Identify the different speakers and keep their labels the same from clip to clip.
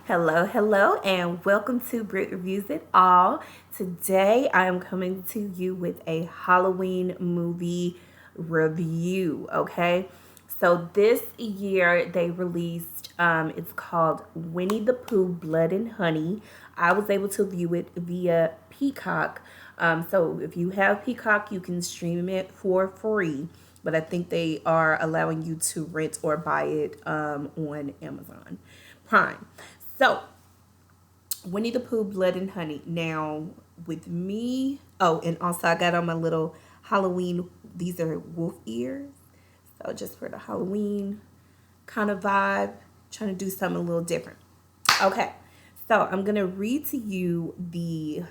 Speaker 1: Hello, hello, and welcome to Brit Reviews It All. Today I am coming to you with a Halloween movie review, okay? So this year they released, it's called Winnie the Pooh Blood and Honey. I was able to view it via Peacock. So if you have Peacock, you can stream it for free. But I think they are allowing you to rent or buy it on Amazon Prime. So, Winnie the Pooh, Blood and Honey. Now, with me, oh, and also I got on my little Halloween, these are wolf ears. So, just for the Halloween kind of vibe, trying to do something a little different. Okay, so I'm going to read to you the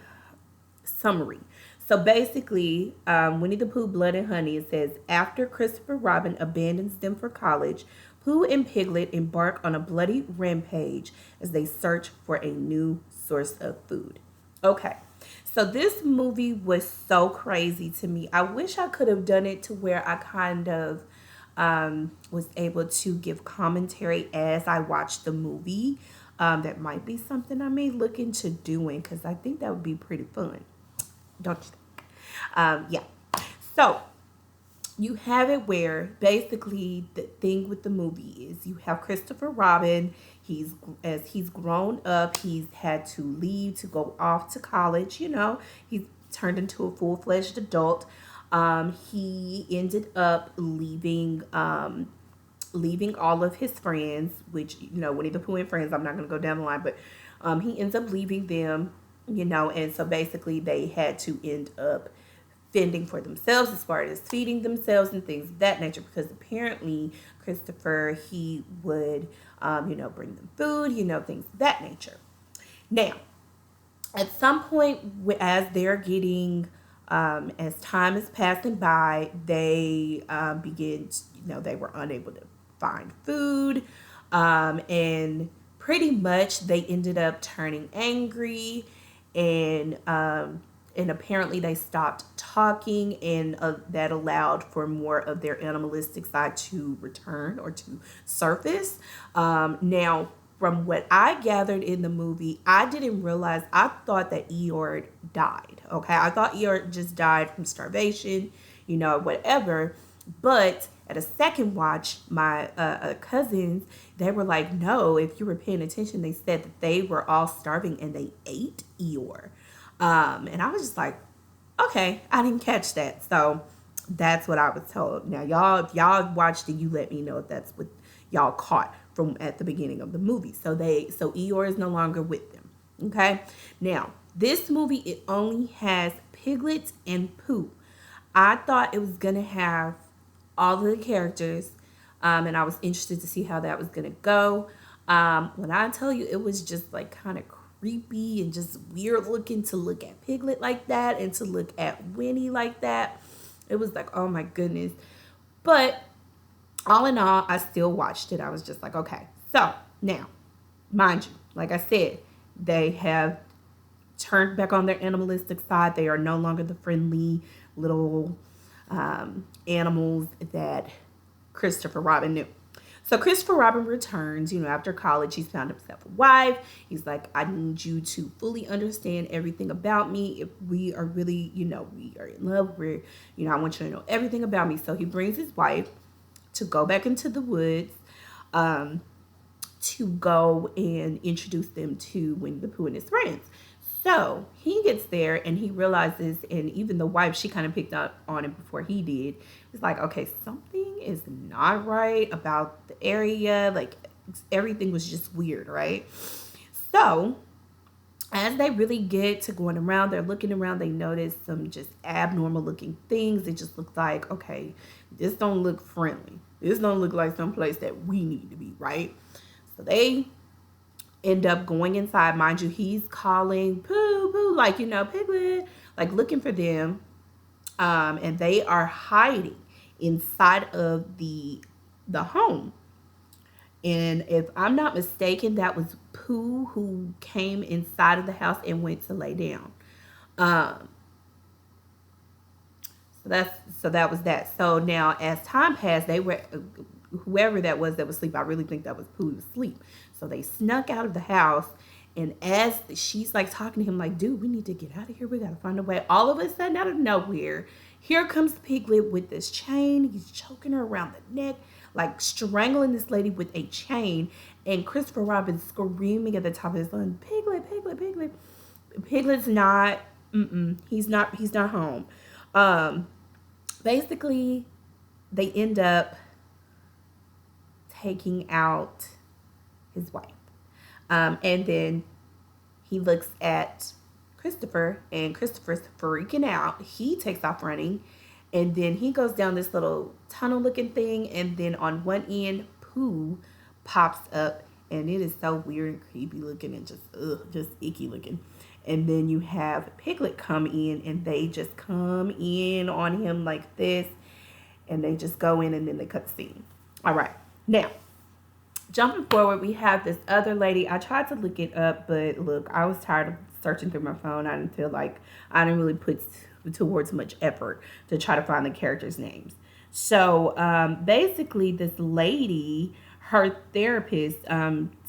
Speaker 1: summary. So basically, Winnie the Pooh, Blood and Honey, it says, after Christopher Robin abandons them for college, Pooh and Piglet embark on a bloody rampage as they search for a new source of food. Okay, so this movie was so crazy to me. I wish I could have done it to where I kind of was able to give commentary as I watched the movie. That might be something I may look into doing because I think that would be pretty fun. Don't you think? Yeah. So you have it where basically the thing with the movie is you have Christopher Robin. He's grown up. He's had to leave to go off to college. He's turned into a full fledged adult. He ended up leaving all of his friends, which Winnie the Pooh and friends. I'm not going to go down the line, but he ends up leaving them. And so basically they had to end up fending for themselves as far as feeding themselves and things of that nature because apparently Christopher, he would bring them food, things of that nature. Now, at some point, as they're getting as time is passing by, they begin they were unable to find food, and pretty much they ended up turning angry, and apparently they stopped talking, and that allowed for more of their animalistic side to return or to surface. Now, from what I gathered in the movie, I didn't realize, I thought that Eeyore died. Okay, I thought Eeyore just died from starvation, whatever. But at a second watch, my cousins, they were like, no, if you were paying attention, they said that they were all starving and they ate Eeyore. And I was just like, okay, I didn't catch that. So that's what I was told. Now, y'all, if y'all watched it, you let me know if that's what y'all caught from at the beginning of the movie. So Eeyore is no longer with them. Okay. Now, this movie, it only has Piglet and Pooh. I thought it was gonna have all of the characters, and I was interested to see how that was gonna go. When I tell you, it was just like kind of creepy and just weird looking to look at Piglet like that and to look at Winnie like that. It was like, oh my goodness. But all in all, I still watched it. I was just like, okay. So now, mind you, like I said, they have turned back on their animalistic side. They are no longer the friendly little animals that Christopher Robin knew. So Christopher Robin returns, after college. He's found himself a wife. He's like, I need you to fully understand everything about me. If we are really, we are in love, I want you to know everything about me. So he brings his wife to go back into the woods, to go and introduce them to Winnie the Pooh and his friends. So he gets there and he realizes, and even the wife, she kind of picked up on it before he did. It's like, okay, something is not right about the area. Like everything was just weird, right? So as they really get to going around, they're looking around, they notice some just abnormal looking things. It just looks like, okay, this don't look friendly. This don't look like some place that we need to be, right? So they end up going inside. Mind you, he's calling Pooh, Pooh, like, Piglet, like looking for them. And they are hiding inside of the home. And if I'm not mistaken, that was Pooh who came inside of the house and went to lay down. Um, so that was that. So now, as time passed, they were whoever that was asleep. I really think that was Pooh asleep. So they snuck out of the house. And as she's like talking to him, like, dude, we need to get out of here. We got to find a way. All of a sudden, out of nowhere, here comes Piglet with this chain. He's choking her around the neck, like strangling this lady with a chain. And Christopher Robin screaming at the top of his lungs, Piglet, Piglet, Piglet. Piglet's not, he's not home. Basically, they end up taking out his wife. And then he looks at Christopher, and Christopher's freaking out. He takes off running, and then he goes down this little tunnel-looking thing, and then on one end, Pooh pops up, and it is so weird and creepy looking and just icky looking. And then you have Piglet come in, and they just come in on him like this, and they just go in, and then they cut the scene. All right, now, jumping forward, we have this other lady. I tried to look it up, but look, I was tired of searching through my phone. I didn't feel like I didn't really put towards much effort to try to find the characters' names. So basically, this lady, her therapist,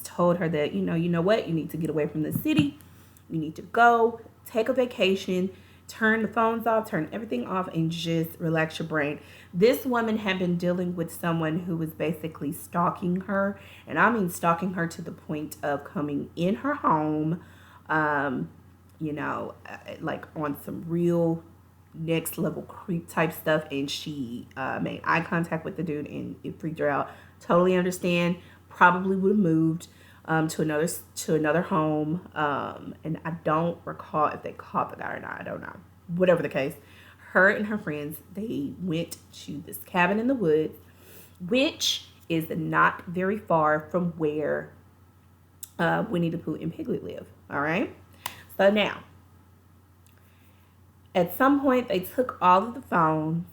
Speaker 1: told her that, you know what, you need to get away from the city. You need to go, take a vacation, turn the phones off, turn everything off, and just relax your brain. This woman had been dealing with someone who was basically stalking her. And I mean stalking her to the point of coming in her home, like on some real next level creep type stuff. And she made eye contact with the dude, and it freaked her out. Totally understand. Probably would have moved to another home. And I don't recall if they caught the guy or not. I don't know. Whatever the case, her and her friends, they went to this cabin in the woods, which is not very far from where Winnie the Pooh and Piglet live. All right. So now, at some point, they took all of the phones,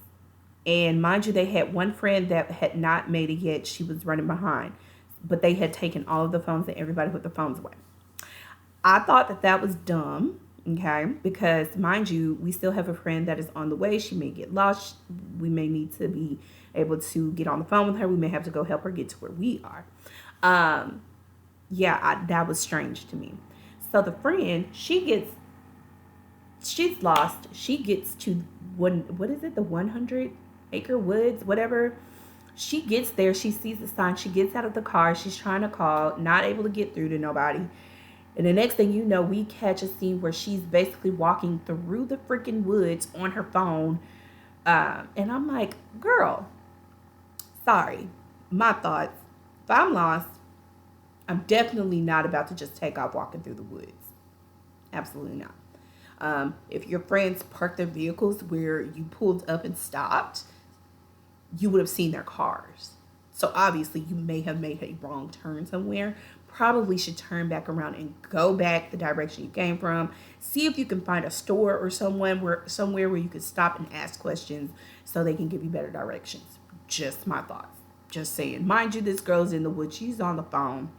Speaker 1: and mind you, they had one friend that had not made it yet. She was running behind, but they had taken all of the phones, and everybody put the phones away. I thought that was dumb, okay? Because mind you, we still have a friend that is on the way. She may get lost. We may need to be able to get on the phone with her. We may have to go help her get to where we are. That was strange to me. So the friend, she's lost. She gets to the 100-acre woods, whatever. She gets there. She sees the sign. She gets out of the car. She's trying to call, not able to get through to nobody. And the next thing you know, we catch a scene where she's basically walking through the freaking woods on her phone. And I'm like, girl, sorry. My thoughts. If I'm lost, I'm definitely not about to just take off walking through the woods. Absolutely not. If your friends parked their vehicles where you pulled up and stopped, you would have seen their cars. So obviously you may have made a wrong turn somewhere. Probably should turn back around and go back the direction you came from. See if you can find a store or somewhere where you could stop and ask questions so they can give you better directions. Just my thoughts. Just saying. Mind you, this girl's in the woods. She's on the phone.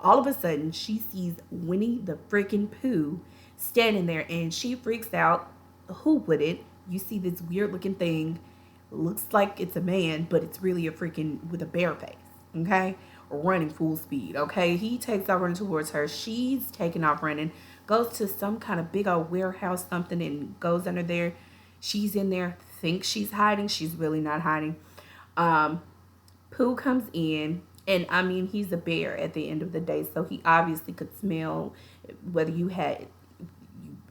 Speaker 1: All of a sudden, she sees Winnie the freaking Pooh standing there, and she freaks out. Who wouldn't? You see this weird looking thing. Looks like it's a man, but it's really a freaking with a bear face. Okay? Running full speed. Okay? He takes off running towards her. She's taking off running. Goes to some kind of big old warehouse something and goes under there. She's in there. Thinks she's hiding. She's really not hiding. Pooh comes in. And I mean, he's a bear at the end of the day, so he obviously could smell whether you had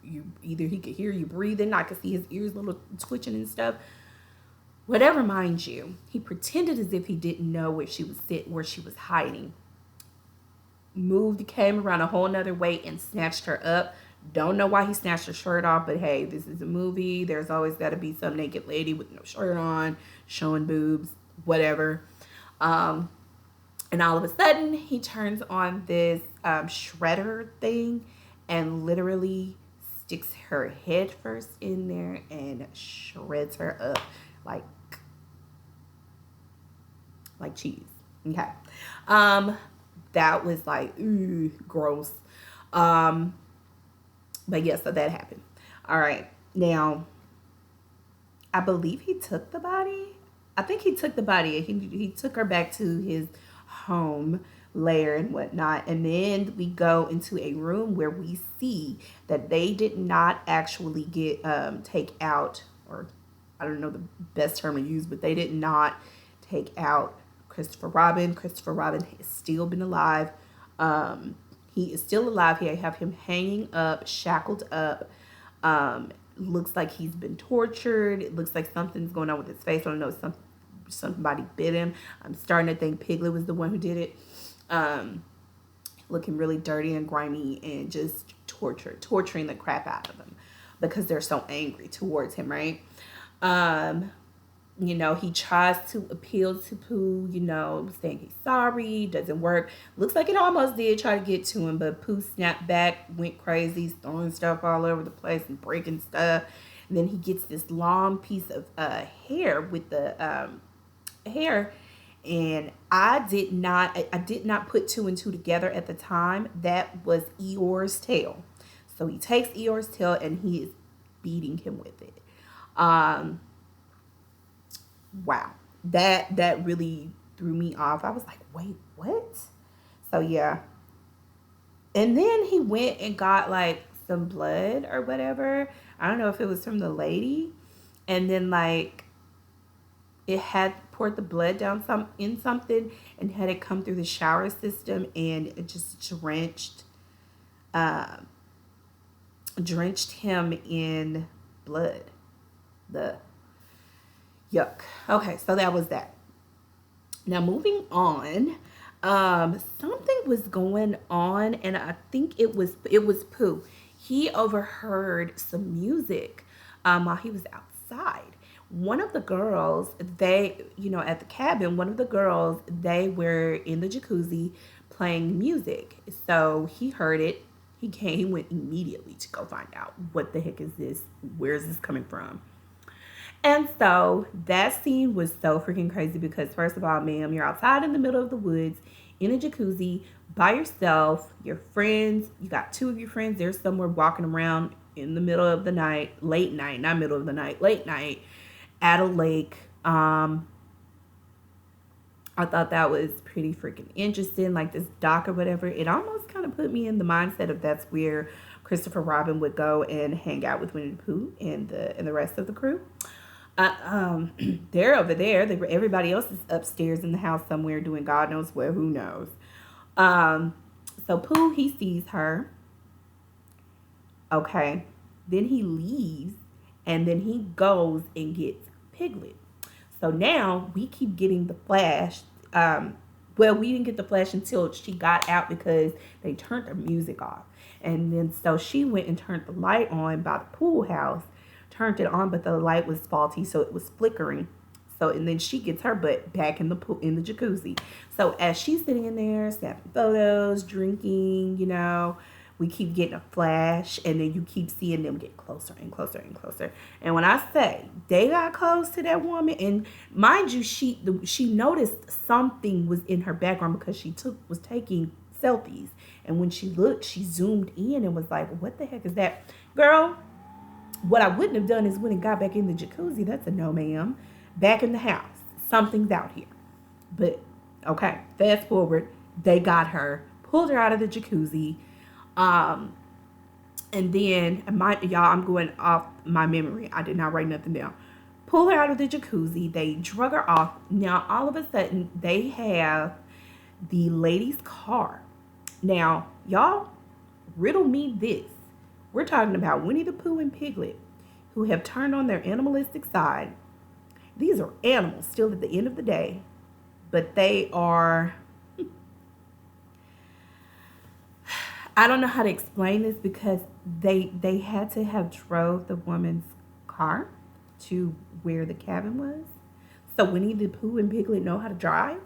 Speaker 1: you either he could hear you breathing, I could see his ears little twitching and stuff. Whatever, mind you, he pretended as if he didn't know where she was hiding. Came around a whole nother way and snatched her up. Don't know why he snatched her shirt off, but hey, this is a movie. There's always got to be some naked lady with no shirt on, showing boobs, whatever. And all of a sudden, he turns on this shredder thing and literally sticks her head first in there and shreds her up like cheese. Okay. That was like, ooh, gross. But yeah, so that happened. All right. Now, I believe he took the body. I think he took the body. He took her back to his home lair and whatnot. And then we go into a room where we see that they did not actually get take out, or I don't know the best term to use, but they did not take out Christopher Robin. Christopher Robin has still been alive. He is still alive. Here I have him hanging up, shackled up. Looks like he's been tortured. It looks like something's going on with his face. I don't know. Somebody bit him. I'm starting to think Piglet was the one who did it. Looking really dirty and grimy and just torturing the crap out of him because they're so angry towards him, right? Um, he tries to appeal to Pooh, saying he's sorry, doesn't work. Looks like it almost did try to get to him, but Pooh snapped back, went crazy, throwing stuff all over the place and breaking stuff. And then he gets this long piece of hair with the hair. And I did not put two and two together at the time. That was Eeyore's tail. So he takes Eeyore's tail and he is beating him with it. Um, wow, that really threw me off. I was like, wait, what? So yeah. And then he went and got like some blood or whatever. I don't know if it was from the lady. And then like it had poured the blood down in something and had it come through the shower system, and it just uh, drenched him in blood. The yuck. Okay, so that was that. Now moving on, something was going on, and I think it was Pooh. He overheard some music while he was outside. One of the girls, at the cabin, one of the girls, they were in the jacuzzi playing music. So he heard it. He went immediately to go find out what the heck is this? Where is this coming from? And so that scene was so freaking crazy because, first of all, ma'am, you're outside in the middle of the woods in a jacuzzi by yourself, your friends, you got two of your friends, they're somewhere walking around in the middle of the night, late night, not middle of the night, late night at a lake. I thought that was pretty freaking interesting, like this doc or whatever. It almost kind of put me in the mindset of that's where Christopher Robin would go and hang out with Winnie the Pooh and the rest of the crew. They're over there. Everybody else is upstairs in the house somewhere doing God knows where, who knows. Um, so Pooh, he sees her. Okay. Then he leaves and then he goes and gets Piglet. So now we keep getting the flash. Well, we didn't get the flash until she got out because they turned the music off. And then so she went and turned the light on by the pool house, turned it on, but the light was faulty, so it was flickering. So and then she gets her butt back in the pool in the jacuzzi. So as she's sitting in there, snapping photos, drinking, we keep getting a flash, and then you keep seeing them get closer and closer and closer. And when I say they got close to that woman, and mind you, she noticed something was in her background because she was taking selfies, and when she looked, she zoomed in and was like, "What the heck is that, girl?" What I wouldn't have done is when it got back in the jacuzzi. That's a no, ma'am. Back in the house, something's out here. But okay, fast forward, they got her, pulled her out of the jacuzzi. Um, and then y'all, I'm going off my memory. I did not write nothing down. Pull her out of the jacuzzi. They drug her off. Now all of a sudden they have the lady's car. Now y'all, riddle me this. We're talking about Winnie the Pooh and Piglet, who have turned on their animalistic side. These are animals still at the end of the day, but they are, I don't know how to explain this because they had to have drove the woman's car to where the cabin was. So Winnie the Pooh and Piglet know how to drive.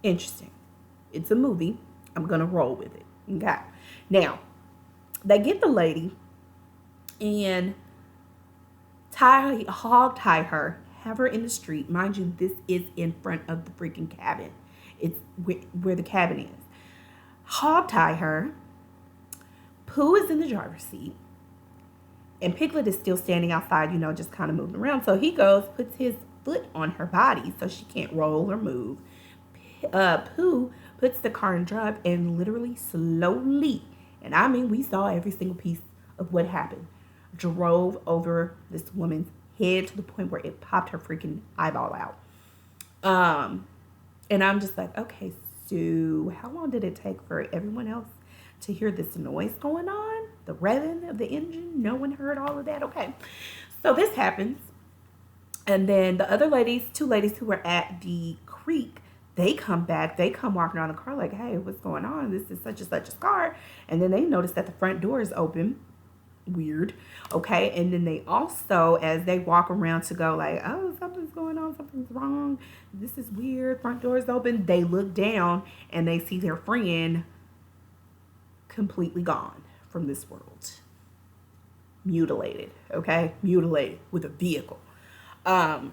Speaker 1: Interesting. It's a movie. I'm going to roll with it. Okay. Now, they get the lady and hog tie her, have her in the street. Mind you, this is in front of the freaking cabin. It's where the cabin is. Hog tie her. Pooh is in the driver's seat. And Piglet is still standing outside, just kind of moving around. So he goes, puts his foot on her body so she can't roll or move. Pooh puts the car in drive and literally slowly, and I mean we saw every single piece of what happened, drove over this woman's head to the point where it popped her freaking eyeball out. And I'm just like, okay, so how long did it take for everyone else to hear this noise going on? The revving of the engine? No one heard all of that? Okay. So this happens. And then the other ladies, two ladies who were at the creek, they come back. They come walking around the car like, hey, what's going on? This is such and such a car. And then they notice that the front door is open. Weird. Okay. And then they also, as they walk around to go like, oh, something's going on, something's wrong, this is weird, front door is open, they look down and they see their friend completely gone from this world, mutilated. Okay, mutilated with a vehicle. And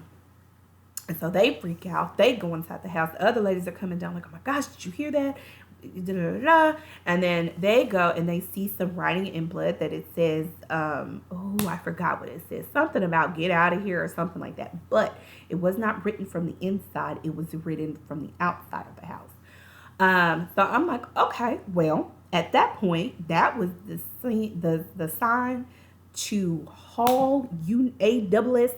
Speaker 1: so they freak out, they go inside the house. The other ladies are coming down like, oh my gosh, did you hear that? And then they go and they see some writing in blood that it says, I forgot what it says, something about get out of here or something like that, but it was not written from the inside, it was written from the outside of the house. So I'm like, okay, well, at that point, that was the sign to haul ASS,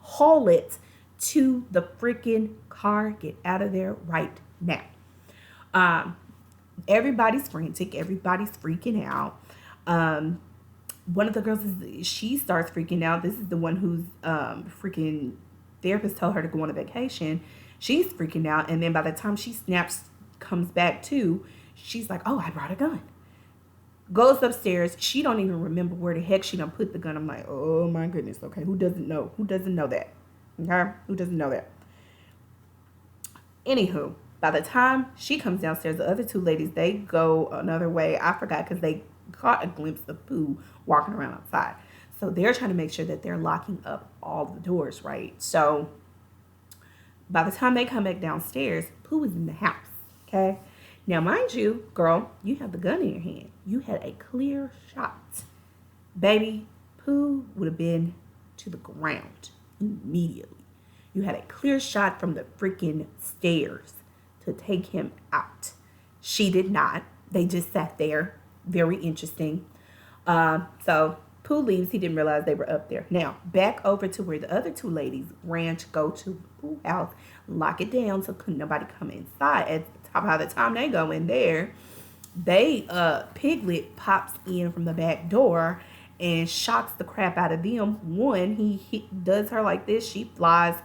Speaker 1: haul it to the freaking car, get out of there right now. Everybody's frantic. Everybody's freaking out. One of the girls she starts freaking out. This is the one who's freaking therapist told her to go on a vacation. She's freaking out, and then by the time she comes back to, she's like, "Oh, I brought a gun." Goes upstairs. She don't even remember where the heck she done put the gun. I'm like, oh my goodness. Okay, who doesn't know? Who doesn't know that? Okay, who doesn't know that? Anywho. By the time she comes downstairs, the other two ladies, they go another way. I forgot because they caught a glimpse of Pooh walking around outside. So they're trying to make sure that they're locking up all the doors, right? So by the time they come back downstairs, Pooh is in the house, okay? Now, mind you, girl, you have the gun in your hand. You had a clear shot. Baby, Pooh would have been to the ground immediately. You had a clear shot from the freaking stairs to take him out. She did not. They just sat there. Very interesting. So Pooh leaves. He didn't realize they were up there. Now, back over to where the other two ladies ran to go to Pooh house, lock it down so couldn't nobody come inside. By the time they go in there, Piglet pops in from the back door and shocks the crap out of them. One, he does her like this. She flies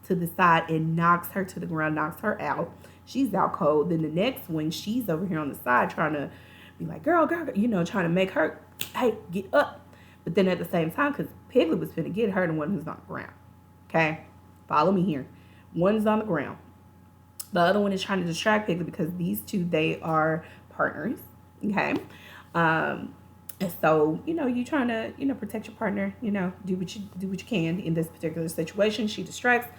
Speaker 1: to the side and knocks her to the ground, knocks her out. She's out cold. Then the next one, she's over here on the side trying to be like, girl, trying to make her, hey, get up. But then at the same time, because Piglet was finna get her, the one who's on the ground. Okay? Follow me here. One's on the ground. The other one is trying to distract Piglet because these two, they are partners. Okay? And so, you trying to, protect your partner, do what you can in this particular situation. She distracts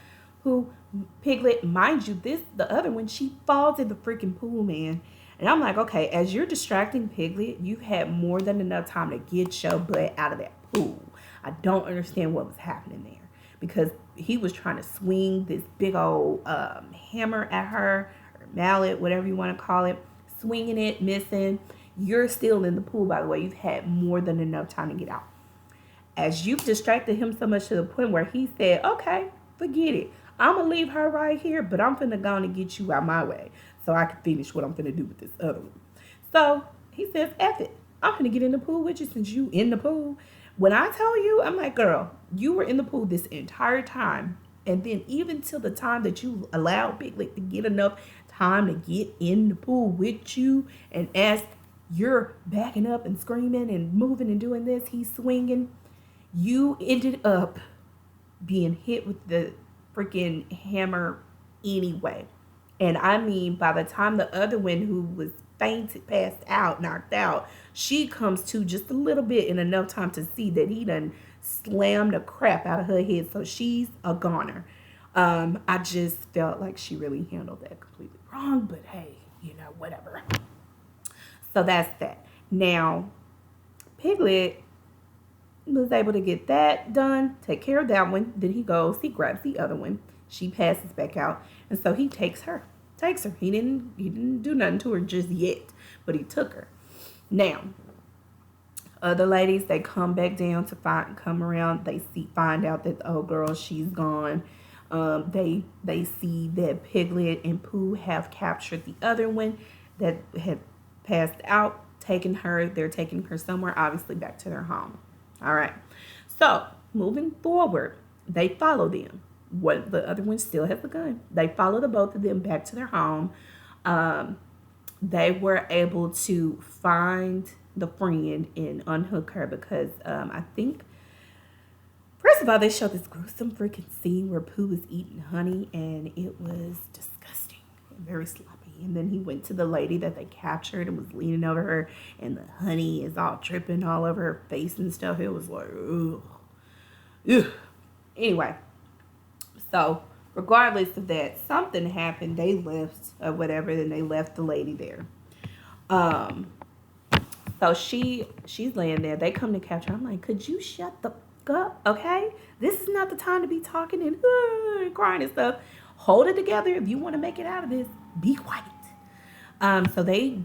Speaker 1: Piglet, mind you, the other one, she falls in the freaking pool, man. And I'm like, okay, as you're distracting Piglet, you had more than enough time to get your butt out of that pool. I don't understand what was happening there because he was trying to swing this big old hammer at her, or mallet, whatever you want to call it, swinging it, missing. You're still in the pool, by the way. You've had more than enough time to get out. As you've distracted him so much to the point where he said, okay, forget it. I'm going to leave her right here, but I'm finna go and get you out my way so I can finish what I'm finna do with this other one. So he says, F it. I'm finna get in the pool with you since you in the pool. When I tell you, I'm like, girl, you were in the pool this entire time. And then even till the time that you allowed Piglet to get enough time to get in the pool with you, and as you're backing up and screaming and moving and doing this, he's swinging, you ended up being hit with the freaking hammer anyway. And I mean, by the time the other one who was fainted, passed out, knocked out, she comes to just a little bit in enough time to see that he done slammed the crap out of her head. So she's a goner. I just felt like she really handled that completely wrong, but hey, whatever. So that's that. Now, Piglet
Speaker 2: was able to get that done, take care of that one. Then he goes, he grabs the other one. She passes back out, and so he takes her. Takes her. He didn't do nothing to her just yet, but he took her. Now, other ladies, they come back down to come around. They find out that the old girl, she's gone. They see that Piglet and Pooh have captured the other one that had passed out, taken her. They're taking her somewhere, obviously back to their home. All right. So moving forward, they follow them. What the other one still has the gun. They follow the both of them back to their home. Um, they were able to find the friend and unhook her because I think first of all they showed this gruesome freaking scene where Pooh was eating honey and it was disgusting and very sloppy. And then he went to the lady that they captured and was leaning over her, and the honey is all dripping all over her face and stuff. It was like, ugh. Ugh. Anyway, so regardless of that, something happened. They left or whatever, and they left the lady there. Um, so she's laying there. They come to capture her. I'm like, could you shut the fuck up? Okay, this is not the time to be talking and crying and stuff. Hold it together. If you want to make it out of this, be quiet. So they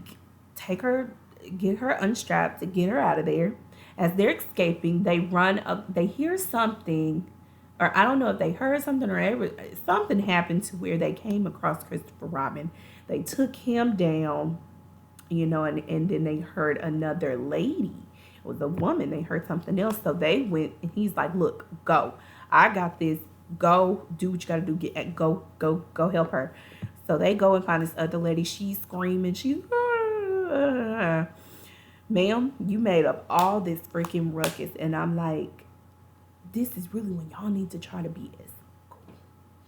Speaker 2: take her, get her unstrapped to get her out of there. As they're escaping, they run up. They hear something, or I don't know if they heard something or something happened to where they came across Christopher Robin. They took him down, and then they heard another lady. It was a woman. They heard something else. So they went, and he's like, look, go. I got this. Go do what you got to do. Go help her. So they go and find this other lady. She's screaming. She's, ma'am, you made up all this freaking ruckus. And I'm like, this is really when y'all need to try to be as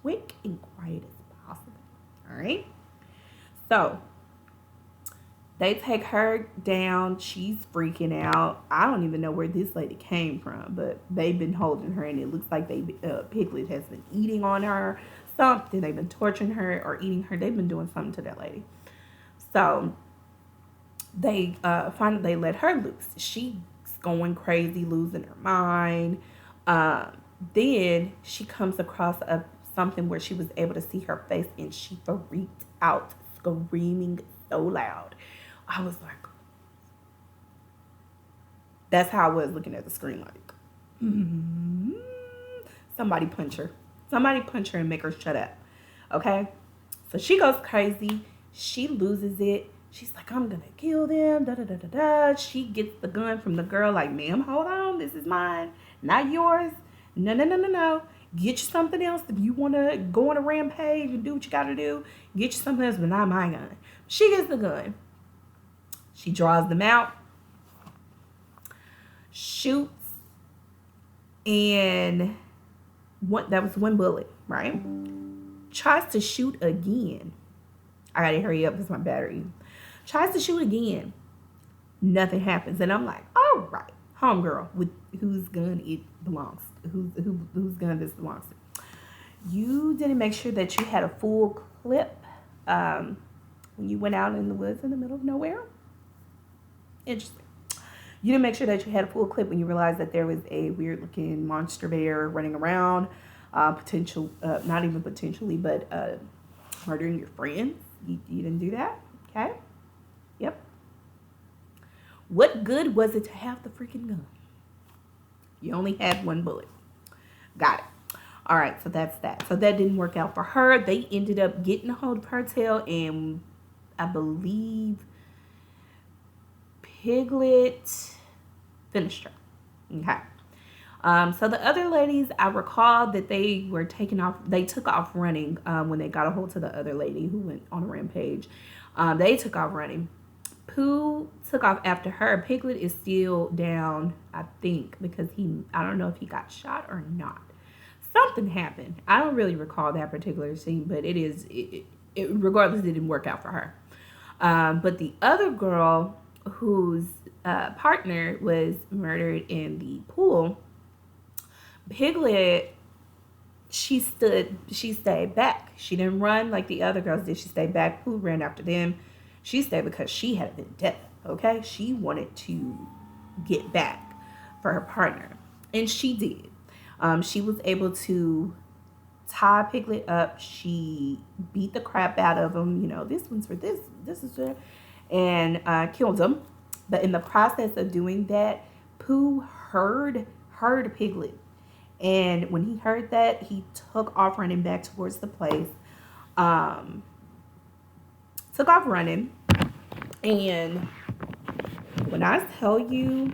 Speaker 2: quick and quiet as possible. All right. So they take her down. She's freaking out. I don't even know where this lady came from, but they've been holding her, and it looks like Piglet has been eating on her. Something. They've been torturing her or eating her. They've been doing something to that lady. So they finally they let her loose. She's going crazy, losing her mind. Then she comes across something where she was able to see her face, and she freaked out, screaming so loud. I was like, that's how I was looking at the screen, like, somebody punch her. Somebody punch her and make her shut up. Okay? So she goes crazy. She loses it. She's like, I'm going to kill them. Da, da, da, da, da. She gets the gun from the girl like, ma'am, hold on. This is mine. Not yours. No. Get you something else. If you want to go on a rampage and do what you got to do, get you something else, but not my gun. She gets the gun. She draws them out. Shoots. And that was one bullet, right? Tries to shoot again. I gotta hurry up because my battery. Tries to shoot again. Nothing happens. And I'm like, all right, homegirl, with whose gun it belongs. Whose gun this belongs to. You didn't make sure that you had a full clip when you went out in the woods in the middle of nowhere. Interesting. You didn't make sure that you had a full clip when you realized that there was a weird looking monster bear running around, not even potentially, but murdering your friends. You didn't do that? Okay. Yep. What good was it to have the freaking gun? You only had one bullet. Got it. All right, so that's that. So that didn't work out for her. They ended up getting a hold of her tail, and I believe Piglet finished her. Okay. So the other ladies, I recall that they were they took off running when they got a hold of the other lady who went on a rampage. They took off running. Pooh took off after her. Piglet is still down, I think, because I don't know if he got shot or not. Something happened. I don't really recall that particular scene, but regardless, it didn't work out for her. But the other girl whose partner was murdered in the pool, Piglet, she stayed back. She didn't run like the other girls did. She stayed back. Pooh ran after them. She stayed because she had a vendetta, okay? She wanted to get back for her partner. And she did. She was able to tie Piglet up. She beat the crap out of him. You know, this one's for this, this is for, and killed him. But in the process of doing that, Pooh heard Piglet, and when he heard that, he took off running back towards the place. Um, took off running, and when I tell you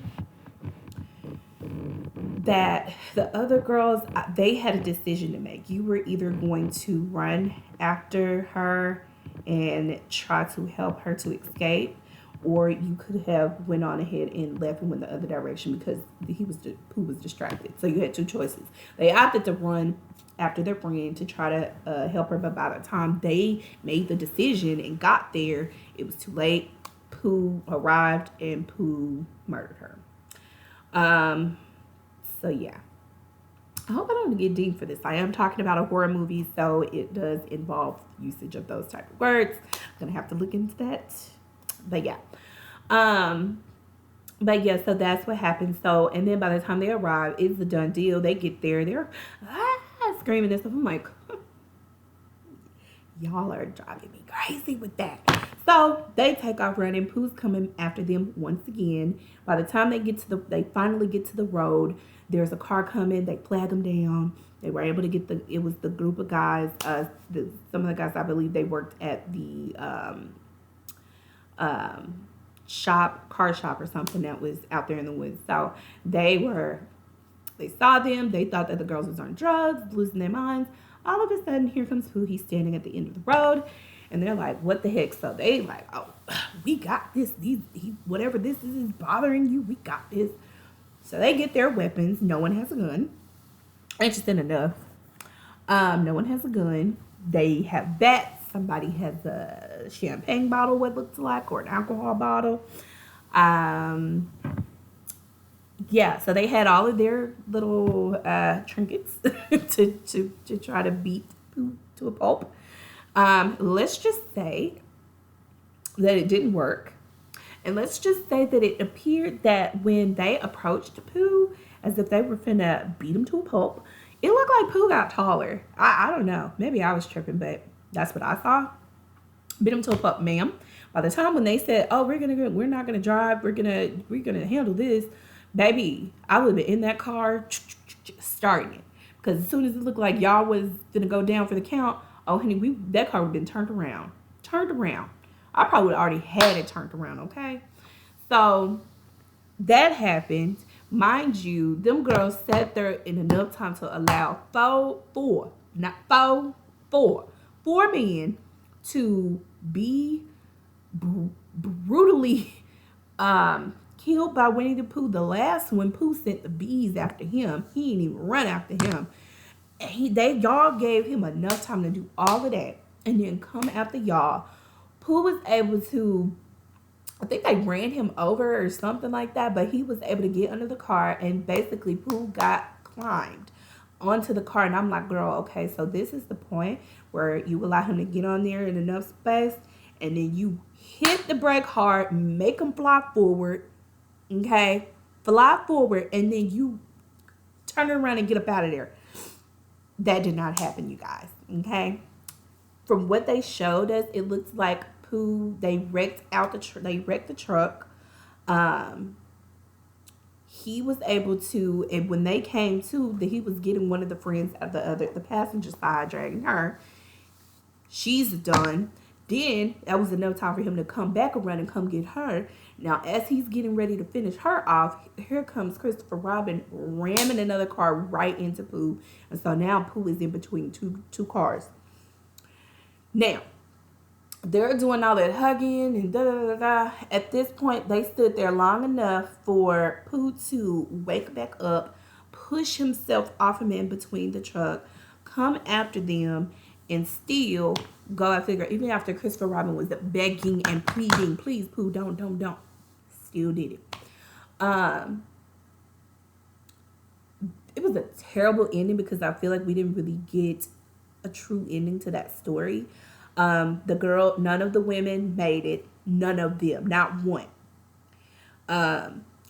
Speaker 2: that the other girls, they had a decision to make. You were either going to run after her and try to help her to escape, or you could have went on ahead and left and went the other direction because Pooh was distracted. So you had two choices. They opted to run after their friend to try to help her, but by the time they made the decision and got there, it was too late. Pooh arrived and Pooh murdered her. Um, so yeah, I hope I don't get deep for this. I am talking about a horror movie, so it does involve usage of those type of words. I'm gonna have to look into that. But yeah. Um, but yeah, so that's what happened. So and then by the time they arrive, it's a done deal. They get there, they're screaming and stuff. I'm like, y'all are driving me crazy with that. So they take off running. Pooh's coming after them once again. By the time they finally get to the road, there's a car coming. They flag them down. They were able to get it was the group of guys. Some of the guys, I believe, they worked at the car shop or something that was out there in the woods. So they saw them. They thought that the girls was on drugs, losing their minds. All of a sudden, here comes Pooh. He's standing at the end of the road. And they're like, what the heck? So they like, oh, we got this. Whatever this is bothering you, we got this. So they get their weapons. No one has a gun. Interesting enough. No one has a gun. They have bats. Somebody has a champagne bottle, what looks like, or an alcohol bottle. Yeah, so they had all of their little trinkets to try to beat Pooh to a pulp. Let's just say that it didn't work. And let's just say that it appeared that when they approached Pooh as if they were finna beat him to a pulp, it looked like Pooh got taller. I don't know. Maybe I was tripping, but that's what I saw. Beat him to a pulp, ma'am. By the time when they said, "Oh, we're not gonna drive. We're gonna handle this," baby, I would have been in that car starting it because as soon as it looked like y'all was gonna go down for the count, oh honey, that car would have been turned around. I probably would have already had it turned around. Okay, so that happened. Mind you, them girls sat there in enough time to allow four men to be brutally killed by Winnie the Pooh. The last one, Pooh sent the bees after him. He didn't even run after him. Y'all gave him enough time to do all of that and then come after y'all. Pooh was able to, I think they ran him over or something like that, but he was able to get under the car and basically Pooh got climbed onto the car. And I'm like, girl, okay, so this is the point where you allow him to get on there in enough space and then you hit the brake hard, make him fly forward, okay? Fly forward and then you turn around and get up out of there. That did not happen, you guys, okay? From what they showed us, it looks like Pooh, they wrecked the truck. He was able to, and when they came to, that he was getting one of the friends of the passenger side, dragging her. She's done. Then that was enough time for him to come back around and come get her. Now, as he's getting ready to finish her off, here comes Christopher Robin ramming another car right into Pooh. And so now Pooh is in between two cars. Now, they're doing all that hugging and da-da-da-da. At this point, they stood there long enough for Pooh to wake back up, push himself off him in between the truck, come after them, and still go after her. Even after Christopher Robin was begging and pleading, please, Pooh, don't. Still did it. It was a terrible ending because I feel like we didn't really get a true ending to that story. The girl, none of the women made it. None of them, not one.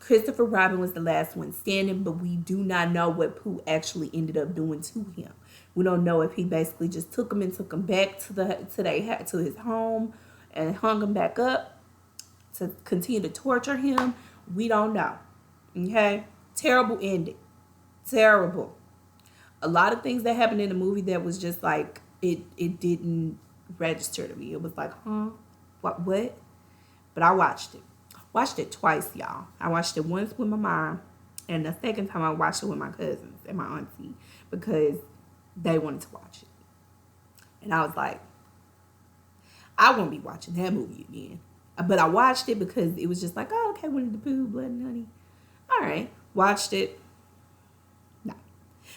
Speaker 1: Christopher Robin was the last one standing, but we do not know what Pooh actually ended up doing to him. We don't know if he basically just took him and took him back to his home and hung him back up to continue to torture him. We don't know. Okay? Terrible ending. Terrible. A lot of things that happened in the movie that was just like it didn't register to me. It was like, huh? What? But I watched it. Watched it twice, y'all. I watched it once with my mom, and the second time I watched it with my cousins and my auntie because they wanted to watch it. And I was like, I won't be watching that movie again. But I watched it because it was just like, oh, okay, Winnie the Pooh, Blood and Honey. All right, watched it. No.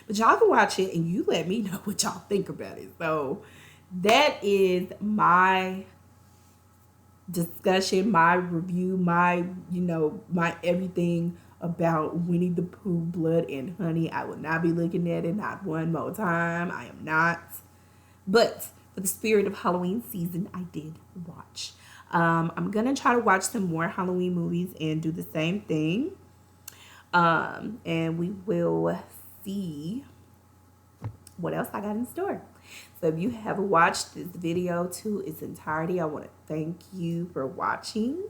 Speaker 1: But y'all can watch it and you let me know what y'all think about it. So that is my discussion, my review, my everything about Winnie the Pooh, Blood and Honey. I will not be looking at it not one more time. I am not. But for the spirit of Halloween season, I did watch. I'm going to try to watch some more Halloween movies and do the same thing. And we will see what else I got in store. So if you have watched this video to its entirety, I want to thank you for watching.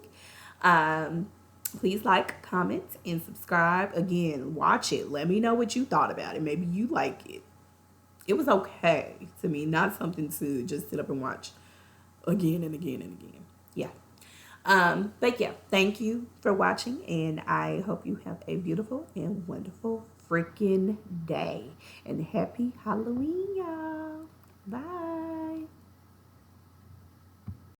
Speaker 1: Please like, comment, and subscribe. Again, watch it. Let me know what you thought about it. Maybe you like it. It was okay to me, not something to just sit up and watch again and again and again. Yeah. But yeah, thank you for watching, and I hope you have a beautiful and wonderful freaking day. And happy Halloween, y'all. Bye.